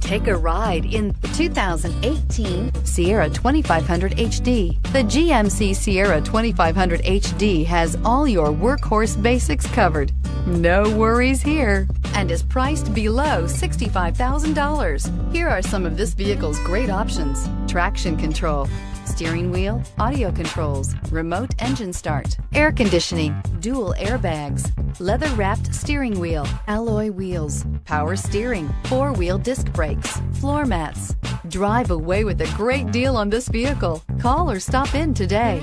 Take a ride in the 2018 Sierra 2500 HD. The GMC Sierra 2500 HD has all your workhorse basics covered. No worries here, and is priced below $65,000. Here are some of this vehicle's great options: traction control, steering wheel audio controls, remote engine start, air conditioning, dual airbags, leather-wrapped steering wheel, alloy wheels, power steering, four-wheel disc brakes, floor mats. Drive away with a great deal on this vehicle. Call or stop in today.